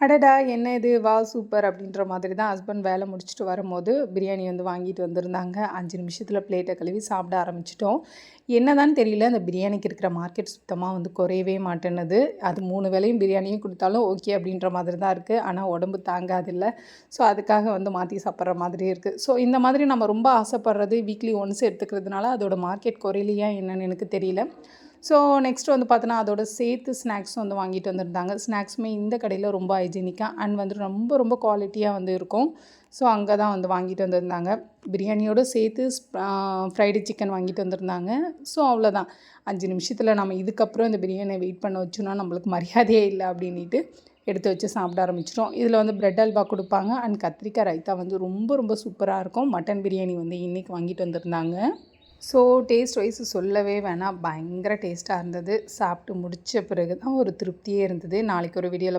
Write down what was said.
அடடா! என்ன இது வாவ் சூப்பர் அப்படின்ற மாதிரி தான் ஹஸ்பண்ட் வேலை முடிச்சுட்டு வரும்போது பிரியாணி வந்து வாங்கிட்டு வந்திருந்தாங்க. 5 நிமிஷத்துல பிளேட்ட கழுவி சாப்பிட ஆரம்பிச்சுட்டோம். என்னதான்னு தெரியல, அந்த பிரியாணிக்கு இருக்கிற மார்க்கெட் சுத்தமா வந்து குறையவே மாட்டேன்னுது. அது 3 வேளையும் பிரியாணியும் குடுத்தாலும் ஓகே அப்படின்ற மாதிரி தான் இருக்கு. ஆனா உடம்பு தாங்காதுல்ல. ஸோ அதுக்காக வந்து மாத்தி சாப்பிடுற மாதிரி இருக்கு. ஸோ இந்த மாதிரி நம்ம ரொம்ப ஆசைப்படுறது வீக்லி ஒன்ஸ் எடுத்துக்கிறதுனால அதோட மார்க்கெட் குறையலையா என்னன்னு எனக்கு தெரியல. ஸோ நெக்ஸ்ட் வந்து பார்த்தோன்னா, அதோட சேர்த்து ஸ்நாக்ஸும் வந்து வாங்கிட்டு வந்திருந்தாங்க. ஸ்நாக்ஸுமே இந்த கடையில ரொம்ப ஹைஜீனிக்கா அண்ட் வந்து ரொம்ப ரொம்ப குவாலிட்டியா வந்து இருக்கும். ஸோ அங்க தான் வந்து வாங்கிட்டு வந்திருந்தாங்க. பிரியாணியோட சேர்த்து ஃப்ரைடு சிக்கன் வாங்கிட்டு வந்திருந்தாங்க. ஸோ அவ்வளோதான். 5 நிமிஷத்துல நம்ம இதுக்கப்புறம் இந்த பிரியாணிய வெயிட் பண்ண வச்சோம்னா, நம்மளுக்கு மரியாதையே இல்ல அப்படின்னிட்டு எடுத்து வச்சு சாப்பிட ஆரம்பிச்சுட்டோம். இதில வந்து பிரெட் அல்வா குடுப்பாங்க அண்ட் கத்திரிக்காய் ரைத்தா வந்து ரொம்ப ரொம்ப சூப்பரா இருக்கும். மட்டன் பிரியாணி வந்து இன்னைக்கு வாங்கிட்டு வந்திருந்தாங்க. ஸோ டேஸ்ட் வைஸ் சொல்லவே வேணாம். பயங்கர டேஸ்ட்டா இருந்தது. சாப்பிட்டு முடிச்ச பிறகு தான் ஒரு திருப்தியே இருந்தது. நாளைக்கு ஒரு வீடியோல